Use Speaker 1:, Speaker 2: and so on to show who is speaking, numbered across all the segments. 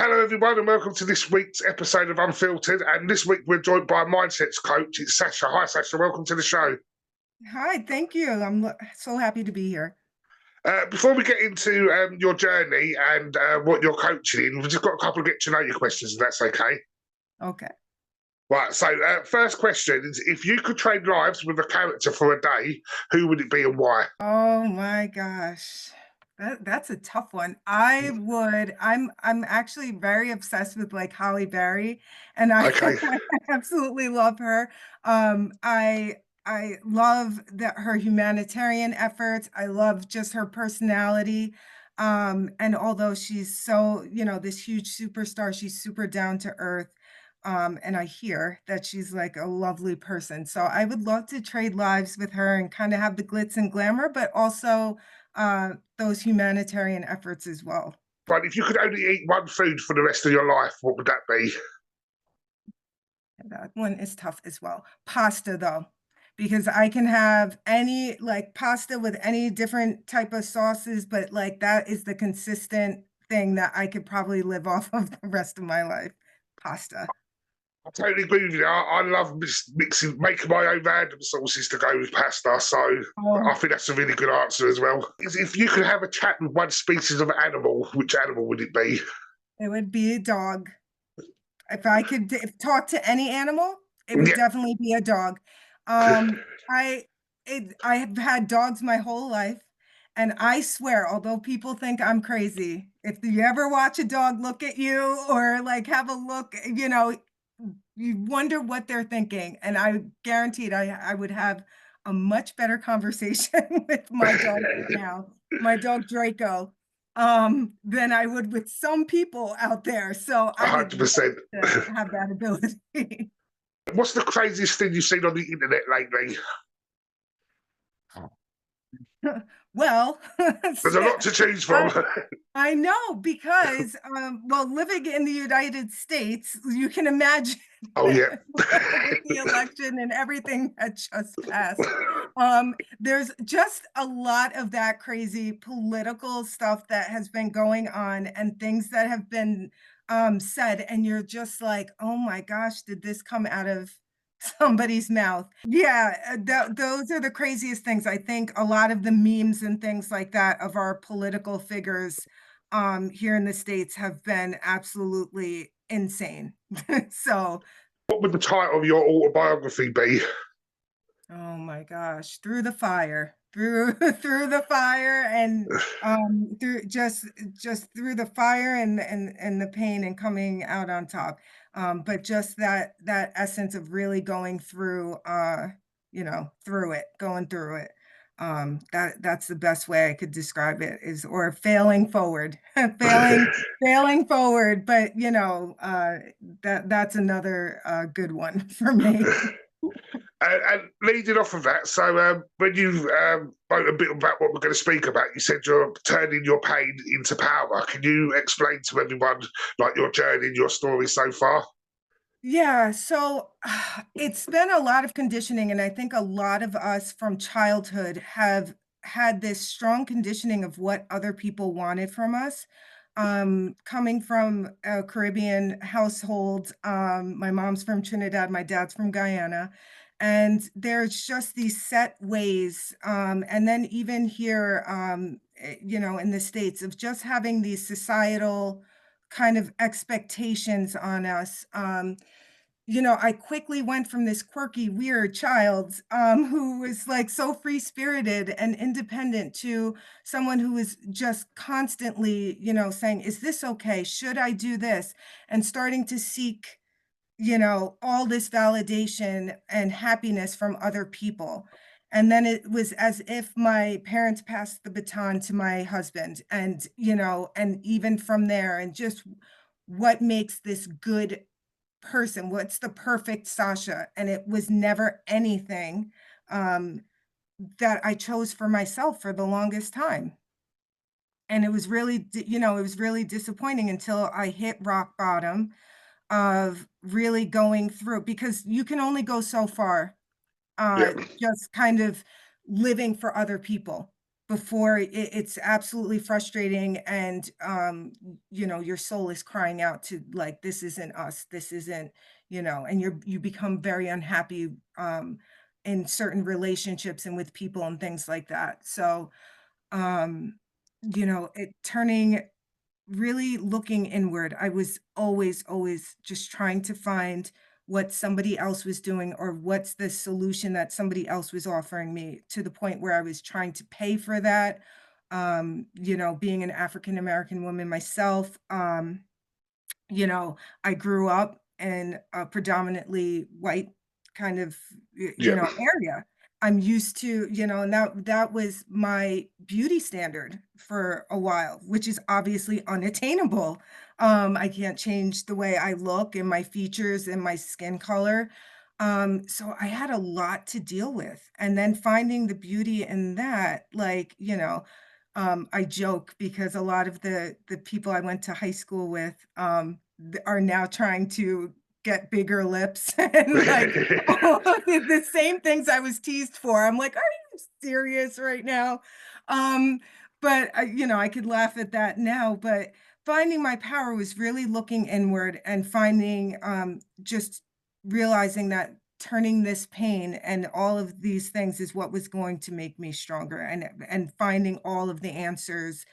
Speaker 1: Hello, everyone, and welcome to this week's episode of Unfiltered. And this week we're joined by a mindsets coach. It's Sasha. Hi, Sasha. Welcome to the show.
Speaker 2: Hi, thank you. I'm so happy to be here.
Speaker 1: Before we get into your journey and what you're coaching in, we've just got a couple of get to know you questions, if that's okay.
Speaker 2: Okay.
Speaker 1: Right. So, first question is: if you could trade lives with a character for a day, who would it be and why?
Speaker 2: Oh my gosh. That's a tough one. I'm actually very obsessed with like Holly Berry, and I
Speaker 1: Okay.
Speaker 2: absolutely love her. I love her humanitarian efforts. I love just her personality. And although she's so, this huge superstar, she's super down to earth. And I hear that she's like a lovely person. So I would love to trade lives with her and kind of have the glitz and glamour, but also those humanitarian efforts as well.
Speaker 1: Right. If you could only eat one food for the rest of your life, what would that be?
Speaker 2: That one is tough as well. Pasta, though, because I can have any like pasta with any different type of sauces, but like that is the consistent thing that I could probably live off of the rest of my life. Pasta.
Speaker 1: I totally agree with you. I love making my own random sauces to go with pasta. So I
Speaker 2: Oh,
Speaker 1: think that's a really good answer as well. If you could have a chat with one species of animal, which animal would it be?
Speaker 2: it would be a dog. If I could talk to any animal, it would
Speaker 1: Yeah.
Speaker 2: definitely be a dog. Um, I I have had dogs my whole life, and I swear, although people think I'm crazy, if you ever watch a dog look at you or like have a look, you wonder what they're thinking. And I guaranteed I would have a much better conversation with my dog right now, my dog Draco, than I would with some people out there. So I would love
Speaker 1: 100%.
Speaker 2: to have that ability.
Speaker 1: What's the craziest thing you've seen on the internet lately?
Speaker 2: Well,
Speaker 1: There's a lot to choose from.
Speaker 2: I, I know because, well, living in the United States, you can imagine
Speaker 1: Oh, yeah.
Speaker 2: with the election and everything that just passed. There's just a lot of that crazy political stuff that has been going on and things that have been said, and you're just like, oh my gosh, did this come out of somebody's mouth? Yeah, those are the craziest things. I think a lot of the memes and things like that of our political figures here in the States have been absolutely insane. So,
Speaker 1: What would the title of your autobiography be?
Speaker 2: oh my gosh, through the fire, through through the fire, and through just through the fire and the pain and coming out on top. But just that essence of really going through through it, going through it. That's the best way I could describe it, is or failing forward, failing forward. But that's another good one for me.
Speaker 1: And leading off of that, so when you wrote a bit about what we're going to speak about, you said you're turning your pain into power. Can you explain to everyone like your journey and your story so far?
Speaker 2: Yeah, so it's been a lot of conditioning, and I think a lot of us from childhood have had this strong conditioning of what other people wanted from us. Coming from a Caribbean household, my mom's from Trinidad, my dad's from Guyana, and there's just these set ways. And then even here, in the States, of just having these societal kind of expectations on us. I quickly went from this quirky, weird child who was like so free spirited and independent to someone who was just constantly, saying, is this okay? Should I do this? And starting to seek, all this validation and happiness from other people. And then it was as if my parents passed the baton to my husband, and even from there, and just what makes this good person, what's the perfect Sasha, and it was never anything um that I chose for myself for the longest time. And it was really it was really disappointing until I hit rock bottom of really going through, because you can only go so far
Speaker 1: Yeah.
Speaker 2: just kind of living for other people. before it's absolutely frustrating, and your soul is crying out to, like, this isn't us, this isn't, and you become very unhappy in certain relationships and with people and things like that. So um it turning really looking inward. I was always, always just trying to find what somebody else was doing, or what's the solution that somebody else was offering me, to the point where I was trying to pay for that. Being an African American woman myself, you know, I grew up in a predominantly white kind of,
Speaker 1: Yeah.
Speaker 2: area. I'm used to, and that was my beauty standard for a while, which is obviously unattainable. I can't change the way I look and my features and my skin color. So I had a lot to deal with. And then finding the beauty in that, like, I joke because a lot of the people I went to high school with, are now trying to get bigger lips and, like, all of the same things I was teased for. I'm like, "Are you serious right now?" Um, but I could laugh at that now, but finding my power was really looking inward and finding, just realizing that turning this pain and all of these things is what was going to make me stronger, and finding all of the answers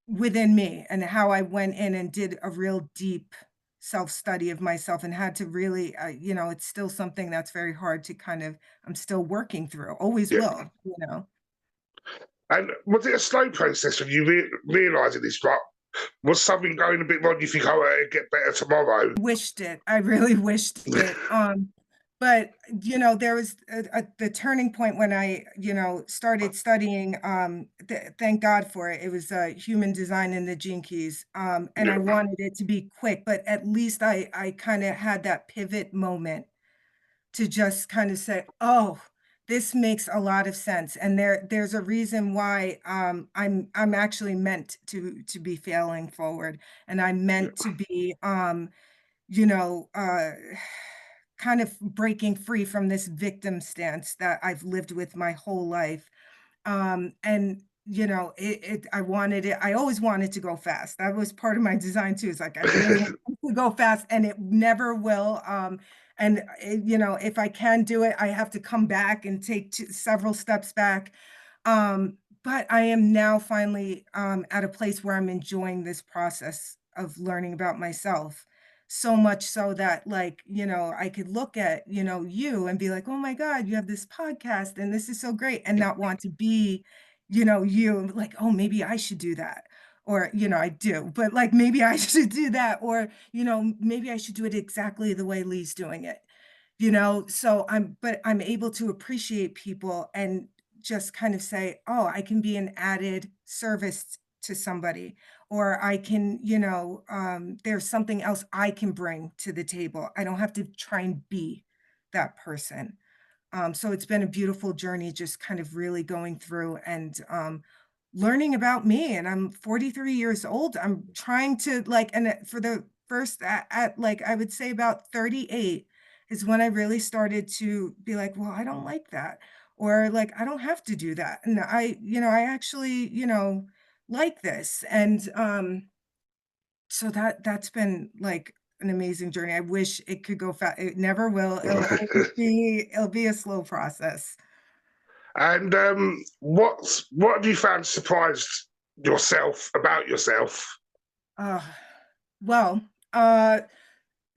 Speaker 2: within me, and how I went in and did a real deep self-study of myself, and had to really, it's still something that's very hard to kind of, I'm still working through, always
Speaker 1: Yeah.
Speaker 2: will.
Speaker 1: And was it a slow process when you realising this? Like, was something going a bit wrong? You think, oh, it'll get better tomorrow?
Speaker 2: Wished it. I really wished it. But, there was the turning point when I, started studying, thank God for it. It was, human design in the Gene Keys, and I
Speaker 1: Yeah.
Speaker 2: wanted it to be quick, but at least I kinda had that pivot moment to just kinda say, "Oh, this makes a lot of sense, and there's a reason why, I'm actually meant to be failing forward, and I'm meant
Speaker 1: Yeah.
Speaker 2: to be, you know, uh, kind of breaking free from this victim stance that I've lived with my whole life. And I wanted it. I always wanted to go fast. That was part of my design too. It's like I really want to go fast, and it never will. If I can do it, I have to come back and take several steps back. But I am now finally at a place where I'm enjoying this process of learning about myself. So much so that, like, I could look at, you and be like, oh my God, you have this podcast and this is so great, and not want to be, you, and be like, oh, maybe I should do that. Or, I do, but like maybe I should do that. Or, maybe I should do it exactly the way Lee's doing it. So I'm able to appreciate people and just kind of say, "Oh, I can be an added service to somebody," or I can, there's something else I can bring to the table. I don't have to try and be that person. So it's been a beautiful journey, just kind of really going through and learning about me. And I'm 43 years old. I'm trying to, like, and for the first at like I would say about 38 is when I really started to be like, well, I don't like that, or like I don't have to do that, and I actually, like this, and so that's been like an amazing journey. I wish it could go fast. It never will. It'll be a slow process.
Speaker 1: And what have you found surprised yourself about yourself?
Speaker 2: Uh, well, uh,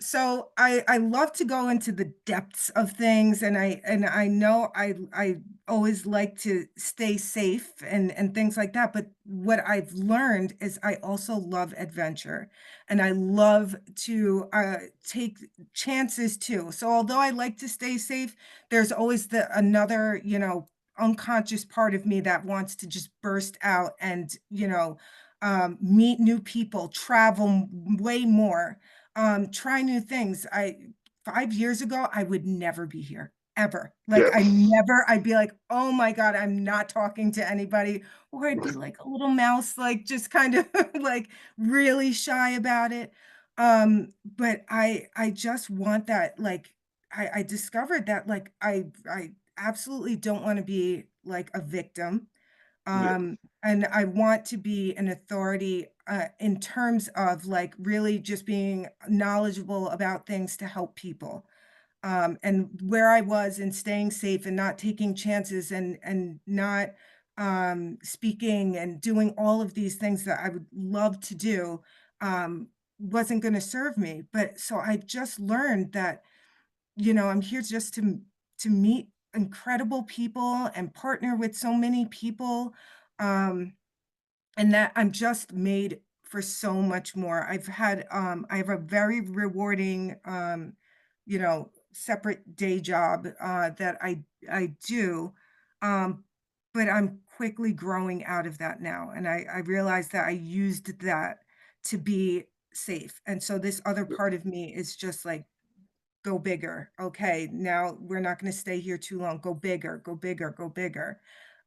Speaker 2: so I love to go into the depths of things, and I know I always like to stay safe and things like that, but what I've learned is I also love adventure, and I love to take chances too. So although I like to stay safe, there's always the another, unconscious part of me that wants to just burst out and, meet new people, travel way more, try new things. 5 years ago, I would never be here, ever. Like,
Speaker 1: Yeah.
Speaker 2: I'd be like, "Oh my god, I'm not talking to anybody," or I'd be like a little mouse, like, just kind of, like, really shy about it. But I just want that, like, I discovered that, like, I absolutely don't wanna be, like, a victim.
Speaker 1: Yeah.
Speaker 2: And I want to be an authority, in terms of, like, really just being knowledgeable about things to help people. And where I was and staying safe and not taking chances and not, speaking and doing all of these things that I would love to do, wasn't gonna serve me. But so I just learned that, I'm here just to meet incredible people and partner with so many people, um, and that I'm just made for so much more. I have a very rewarding, separate day job, that I do, um, but I'm quickly growing out of that now, and I realized that I used that to be safe, and so this other part of me is just like, "Go bigger. Okay, now we're not gonna stay here too long. Go bigger, go bigger, go bigger."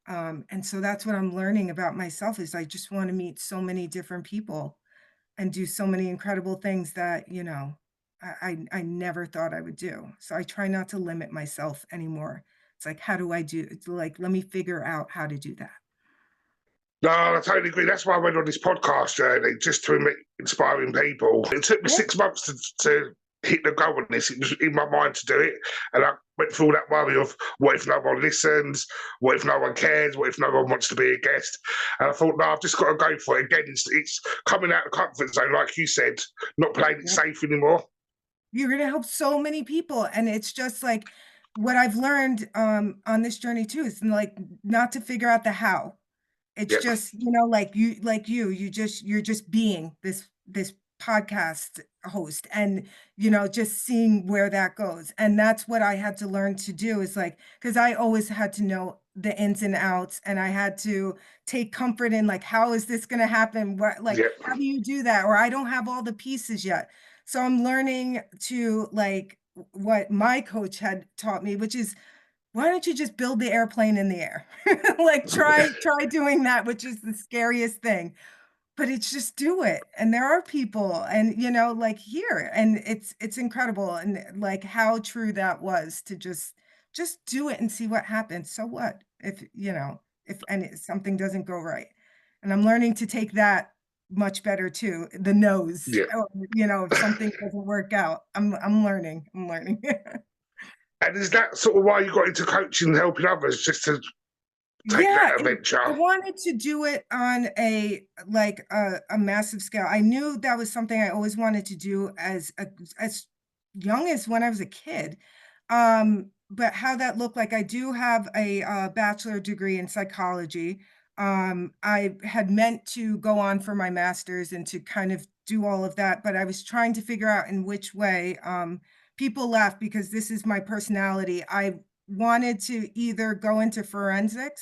Speaker 2: And so that's what I'm learning about myself is I just wanna meet so many different people and do so many incredible things that, I never thought I would do. So I try not to limit myself anymore. It's like, how do I do it's like, let me figure out how to do that.
Speaker 1: No, I totally agree. That's why I went on this podcast journey, just to meet inspiring people. It took me
Speaker 2: Yeah,
Speaker 1: 6 months to hit the goal on this. It was in my mind to do it. And I went through all that worry of what if no one listens? What if no one cares? What if no one wants to be a guest? And I thought, no, I've just got to go for it. Again, it's coming out of the comfort zone, like you said, not playing it
Speaker 2: yeah.
Speaker 1: safe anymore.
Speaker 2: You're gonna help so many people, and it's just like what I've learned, on this journey too is, like, not to figure out the how. It's
Speaker 1: Yep,
Speaker 2: just, you're just being this podcast host and, just seeing where that goes, and that's what I had to learn to do is, like, because I always had to know the ins and outs, and I had to take comfort in, like, "How is this gonna happen? What like,
Speaker 1: yep.
Speaker 2: how do you do that?" Or, "I don't have all the pieces yet." So I'm learning to, like, what my coach had taught me, which is why don't you just build the airplane in the air? Like, try doing that, which is the scariest thing, but it's just do it, and there are people and, like, here, and it's incredible, and, like, how true that was to just do it and see what happens. So what? If something doesn't go right, and I'm learning to take that much better too, the no's,
Speaker 1: Yeah.
Speaker 2: or, if something doesn't work out. I'm learning.
Speaker 1: And is that sort of why you got into coaching and helping others, just to take
Speaker 2: Yeah,
Speaker 1: that
Speaker 2: I
Speaker 1: adventure?
Speaker 2: wanted to do it on a massive scale. I knew that was something I always wanted to do as young as when I was a kid. But how that looked like I do have a, bachelor degree in psychology. I had meant to go on for my master's and to kind of do all of that, but I was trying to figure out in which way, people laugh because this is my personality. I wanted to either go into forensic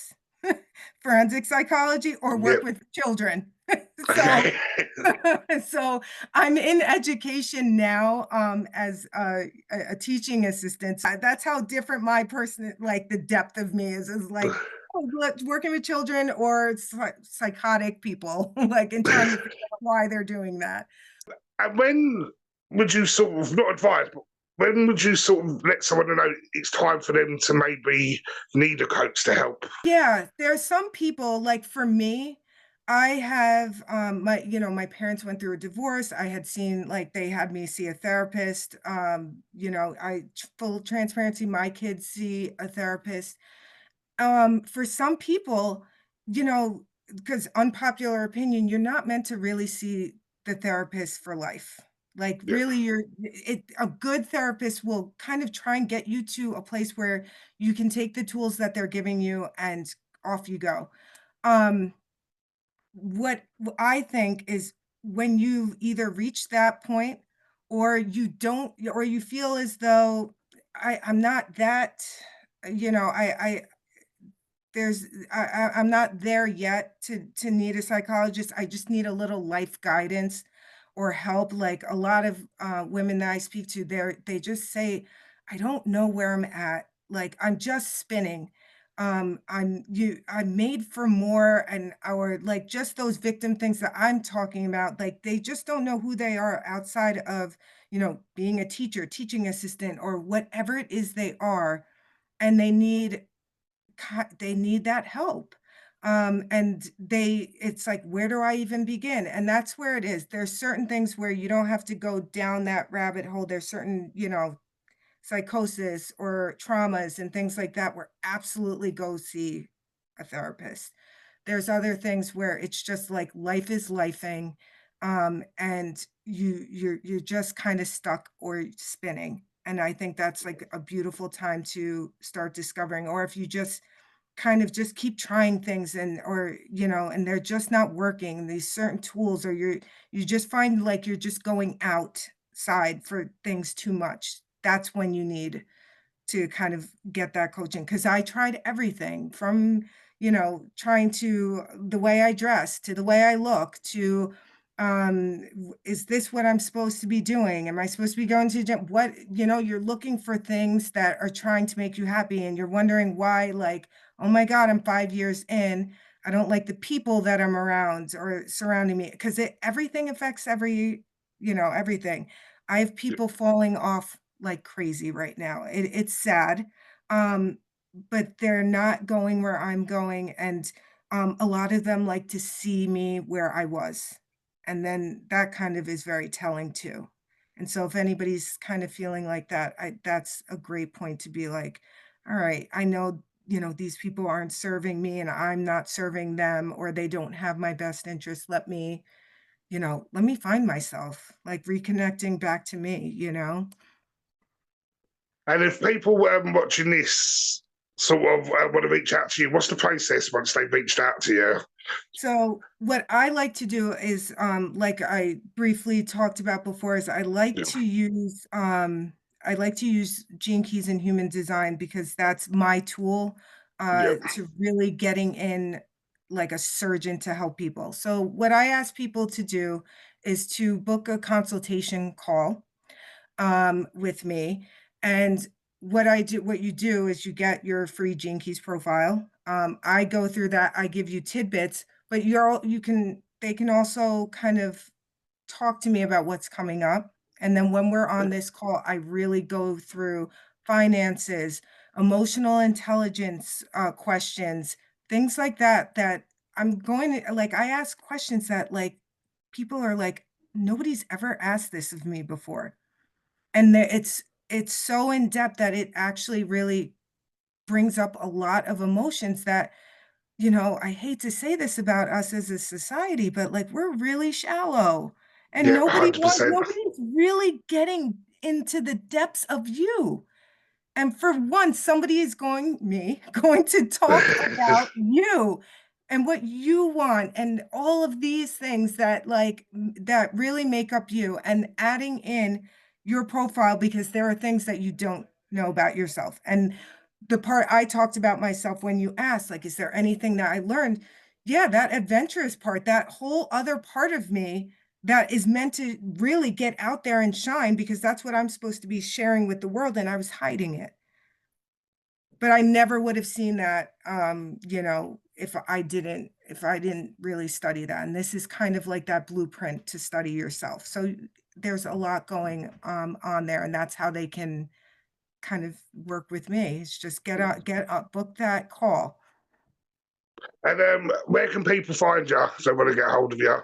Speaker 2: psychology or work
Speaker 1: Yep.
Speaker 2: with children. So
Speaker 1: Okay.
Speaker 2: so I'm in education now, as a teaching assistant. That's how different my person like, the depth of me is like, oh, look, working with children or psychotic people, like, and trying to figure out why they're doing that.
Speaker 1: And when would you sort of, not advise, but when would you sort of let someone know it's time for them to maybe need a coach to help?
Speaker 2: Yeah, there are some people, like for me, I have my parents went through a divorce. I had seen like they had me see a therapist. Full transparency, my kids see a therapist. For some people, because unpopular opinion, you're not meant to really see the therapist for life. Like
Speaker 1: Yeah.
Speaker 2: really a good therapist will kind of try and get you to a place where you can take the tools that they're giving you and off you go. Um, I think is when you've either reached that point or you don't or you feel as though I'm not that, there's I'm not there yet to need a psychologist. I just need a little life guidance or help. Like a lot of women that I speak to, they just say, I don't know where I'm at. Like I'm just spinning. I'm made for more and our like just those victim things that I'm talking about, like they just don't know who they are outside of, being a teacher, teaching assistant, or whatever it is they are, and they need that help. And it's like, where do I even begin? And that's where it is. There's certain things where you don't have to go down that rabbit hole. There's certain, psychosis or traumas and things like that where absolutely go see a therapist. There's other things where it's just like life is lifing, and you're just kind of stuck or spinning. And I think that's like a beautiful time to start discovering, or if you just kind of just keep trying things and they're just not working, these certain tools, or you just find like you're just going outside for things too much. That's when you need to kind of get that coaching, because I tried everything from, trying to the way I dress, to the way I look, to, is this what I'm supposed to be doing? Am I supposed to be going to the gym? You're looking for things that are trying to make you happy, and you're wondering why, like, "Oh my god, I'm 5 years in. I don't like the people that I'm around or surrounding me," 'cause everything affects everything. I have people falling off like crazy right now. It's sad, um, but they're not going where I'm going, and, a lot of them like to see me where I was, and then that kind of is very telling too. And so if anybody's kind of feeling like that, that's a great point to be like, "All right, I know, these people aren't serving me and I'm not serving them, or they don't have my best interest. Let me find myself, like reconnecting back to me, you know?"
Speaker 1: And if people watching this sort of want to reach out to you, what's the process once they've reached out to you?
Speaker 2: So what I like to do is, like I briefly talked about before, is
Speaker 1: Yeah,
Speaker 2: I like to use Gene Keys in human design, because that's my tool
Speaker 1: yeah,
Speaker 2: to really getting in like a surgeon to help people. So what I ask people to do is to book a consultation call with me. And what you do is you get your free Gene Keys profile. I go through that. I give you tidbits, but they can also kind of talk to me about what's coming up. And then when we're on this call, I really go through finances, emotional intelligence questions, things like that, I ask questions that like people are like, nobody's ever asked this of me before. And it's so in depth that it actually really brings up a lot of emotions that, I hate to say this about us as a society, but, like, we're really shallow, and
Speaker 1: yeah, 100%.
Speaker 2: nobody's really getting into the depths of you. And for once, somebody is going to talk about you and what you want and all of these things that that really make up you, and adding in your profile, because there are things that you don't know about yourself. And the part I talked about myself when you asked, like, is there anything that I learned? Yeah, that adventurous part, that whole other part of me that is meant to really get out there and shine, because that's what I'm supposed to be sharing with the world, and I was hiding it. But I never would have seen that, if I didn't really study that, and this is kind of like that blueprint to study yourself. So, there's a lot going, on there, and that's how they can kind of work with me. It's just get up, book that call.
Speaker 1: And where can people find you if they want to get hold of you?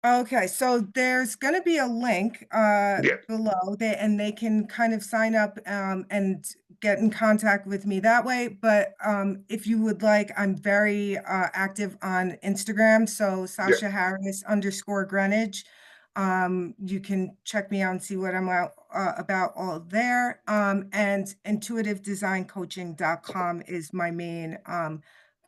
Speaker 2: Okay, so there's gonna be a link,
Speaker 1: Yeah,
Speaker 2: below that, and they can kind of sign up, and get in contact with me that way. But, if you would like, I'm very, active on Instagram, so
Speaker 1: yeah.
Speaker 2: Sasha Harris underscore Greenidge. You can check me out and see what I'm about all there. And intuitivedesigncoaching.com is my main,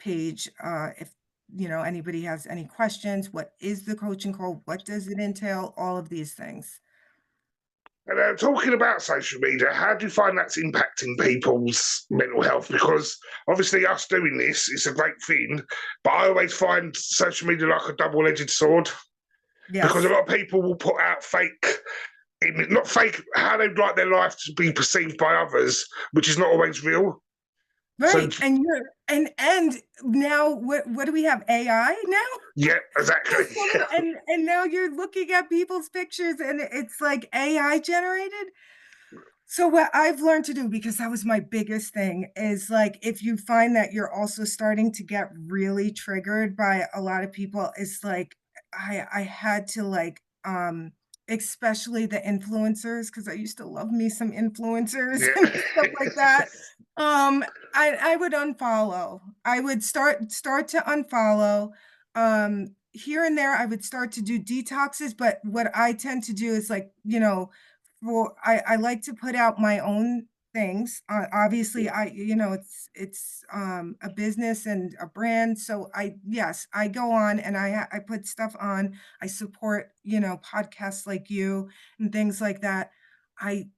Speaker 2: page. If anybody has any questions, what is the coaching call? What does it entail? All of these things.
Speaker 1: And talking about social media, how do you find that's impacting people's mental health? Because obviously, us doing this is a great thing, but I always find social media like a double-edged sword because a
Speaker 2: Yes.
Speaker 1: lot of people will put out not fake, how they'd like their life to be perceived by others, which is not always real. So,
Speaker 2: Right. And now what do we have? AI now?
Speaker 1: yeah, exactly.
Speaker 2: And now you're looking at people's pictures and it's like AI generated. So what I've learned to do, because that was my biggest thing, is like if you find that you're also starting to get really triggered by a lot of people, is like I had to like especially the influencers, because I used to love me some influencers and stuff like
Speaker 1: Yeah.
Speaker 2: that. Um I would unfollow. I would start to unfollow. Here and there I would start to do detoxes, but what I tend to do is like, well, I like to put out my own things. Obviously, it's a business and a brand, so yes, I go on and I put stuff on. I support, podcasts like you and things like that. I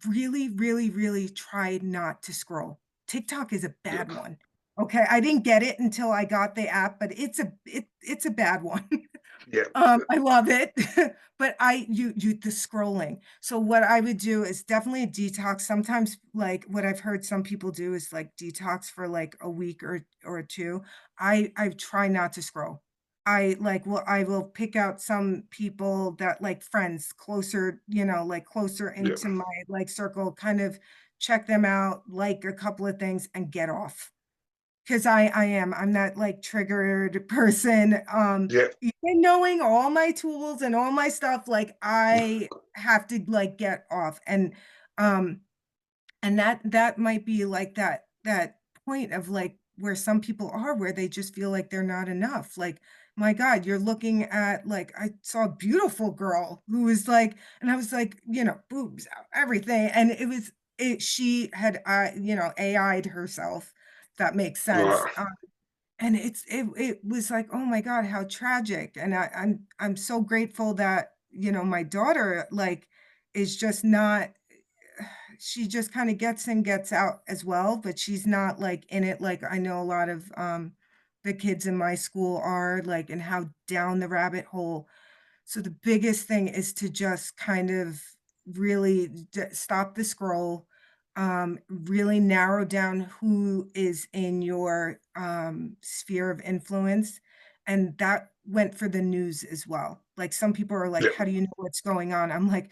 Speaker 2: really, really, really try not to scroll. TikTok is a
Speaker 1: Yeah.
Speaker 2: bad one. Okay, I didn't get it until I got the app, but it's a bad one.
Speaker 1: Yeah.
Speaker 2: I love it, but the scrolling. So what I would do is definitely a detox. Sometimes, like, what I've heard some people do is, like, detox for, like, a week or 2. I try not to scroll. I will pick out some people that, like, friends closer, like, closer
Speaker 1: Yeah.
Speaker 2: into my, like, circle, kind of check them out, like a couple of things, and get off. 'Cause I'm that, like, triggered person,
Speaker 1: Yeah.
Speaker 2: even knowing all my tools and all my stuff, like, I have to, like, get off, um, and that might be, like, that point of, like, where some people are, where they just feel like they're not enough, like, my god, you're looking at, like, I saw a beautiful girl who was, like, and I was, like, boobs out, everything, and she had, AI'd herself, if that makes sense,
Speaker 1: Right.
Speaker 2: and it was like, "Oh my god, how tragic," and I'm so grateful that, my daughter, like, is just not she just kinda gets in, gets out as well, but she's not, like, in it like I know a lot of, the kids in my school are, like, and how down the rabbit hole. So the biggest thing is to just kind of really stop the scroll, really narrow down who is in your sphere of influence. And that went for the news as well. Like some people are like,
Speaker 1: Yeah.
Speaker 2: how do you know what's going on? I'm like,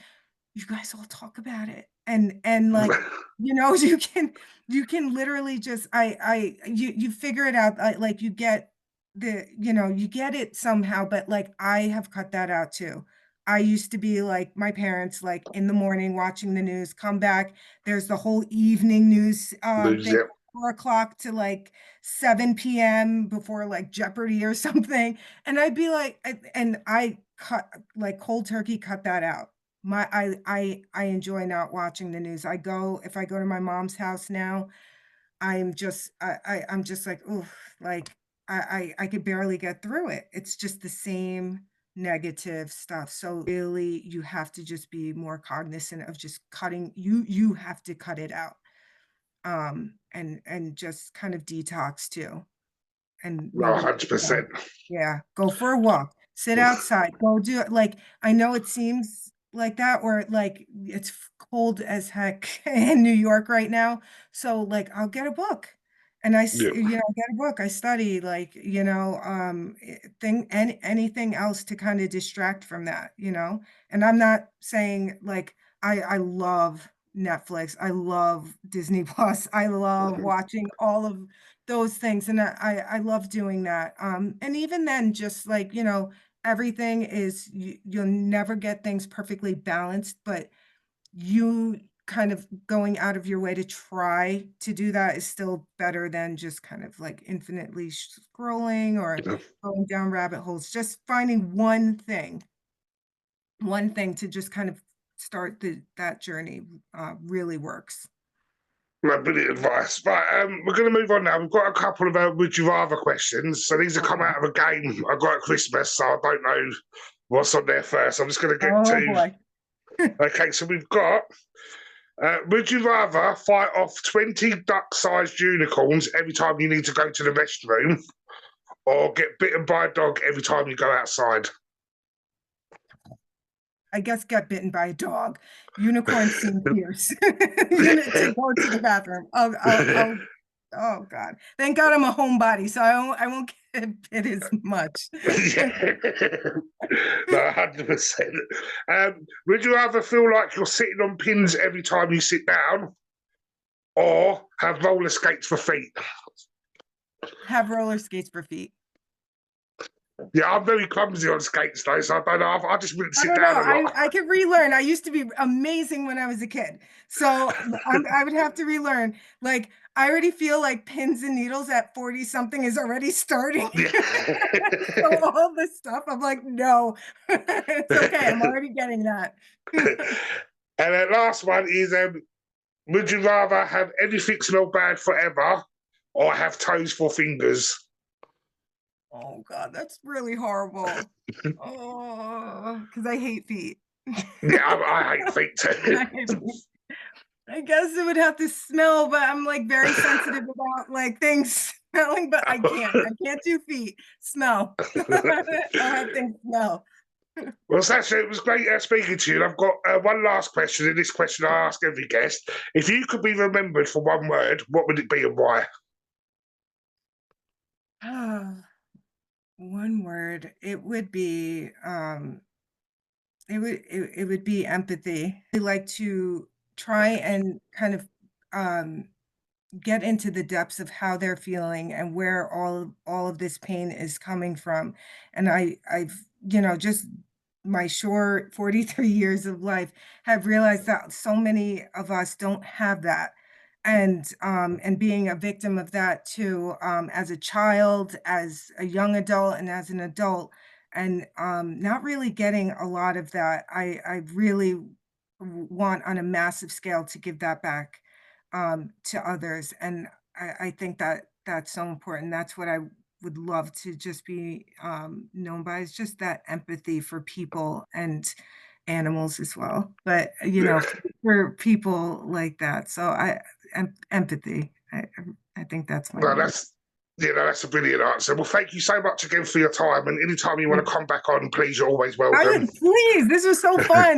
Speaker 2: you guys all talk about it. And like, you can literally just you figure it out, like you get you get it somehow, but like I have cut that out too. I used to be like my parents, like in the morning watching the news, come back, there's the whole evening news
Speaker 1: Lose.
Speaker 2: thing,
Speaker 1: Yeah.
Speaker 2: 4 o'clock to like 7 p.m. before like Jeopardy or something. And I'd be like, and I cut like cold turkey, cut that out. I enjoy not watching the news. If I go to my mom's house now, I'm just like, "Oof," like, I could barely get through it. It's just the same negative stuff. So, really, you have to just be more cognizant of just you have to cut it out, and just kind of detox too. And
Speaker 1: No,
Speaker 2: maybe,
Speaker 1: 100%.
Speaker 2: yeah, go for a walk, sit outside, go do it, like, I know it seems like that, or, like, it's cold as heck in New York right now, so, like, I'll get a book, and
Speaker 1: Yeah.
Speaker 2: get a book, I study, like, anything else to kinda distract from that, and I'm not saying, like, I love Netflix, I love Disney Plus, I love watching all of those things, and I love doing that, and even then, just like, everything is you'll never get things perfectly balanced, but you kind of going out of your way to try to do that is still better than just kind of, like, infinitely scrolling or
Speaker 1: Yeah.
Speaker 2: going down rabbit holes. Just finding one thing to just kind of start that journey, really works.
Speaker 1: No, brilliant advice. Right, we're going to move on now. We've got a couple of would you rather questions. So these have come
Speaker 2: Okay.
Speaker 1: out of a game I got at Christmas, so I don't know what's on there first. I'm just going to get
Speaker 2: Oh,
Speaker 1: to.
Speaker 2: boy.
Speaker 1: Okay, so we've got would you rather fight off 20 duck sized unicorns every time you need to go to the restroom or get bitten by a dog every time you go outside?
Speaker 2: I guess get bitten by a dog. Unicorns seem fierce. To go to the bathroom. Oh God. Thank God I'm a homebody, so I won't get bit as much.
Speaker 1: Yeah. No, 100%. Would you rather feel like you're sitting on pins every time you sit down, or have roller skates for feet?
Speaker 2: Have roller skates for feet.
Speaker 1: Yeah, I'm very clumsy on skates though, so I don't know. I just wouldn't
Speaker 2: I
Speaker 1: sit
Speaker 2: don't know.
Speaker 1: down a lot.
Speaker 2: I could relearn. I used to be amazing when I was a kid. So I would have to relearn. Like, I already feel like pins and needles at 40 something is already starting. So all this stuff, I'm like, no, it's okay. I'm already getting that.
Speaker 1: And the last one is would you rather have anything smell bad forever or have toes for fingers?
Speaker 2: Oh God, that's really horrible. Oh, because I hate feet.
Speaker 1: Yeah, I hate feet too.
Speaker 2: I hate feet. I guess it would have to smell, but I'm like very sensitive about like things smelling, but I can't. I can't do feet. Smell. I'll have things smell.
Speaker 1: Well, Sasha, it was great speaking to you. And I've got one last question, and this question I ask every guest. If you could be remembered for one word, what would it be and why?
Speaker 2: One word. It would be it would be empathy. I like to try and kind of um get into the depths of how they're feeling and where all of this pain is coming from. And I've, just my short 43 years of life have realized that so many of us don't have that. And being a victim of that too, as a child, as a young adult, and as an adult, and not really getting a lot of that. I really want on a massive scale to give that back to others. And I think that that's so important. That's what I would love to just be known by, is just that empathy for people and animals as well. But for people like that. So empathy. I think that's my
Speaker 1: Well,
Speaker 2: word.
Speaker 1: that's a brilliant answer. Well, thank you so much again for your time. And anytime you want to come back on, please, you're always
Speaker 2: I
Speaker 1: welcome.
Speaker 2: would please. This was so fun.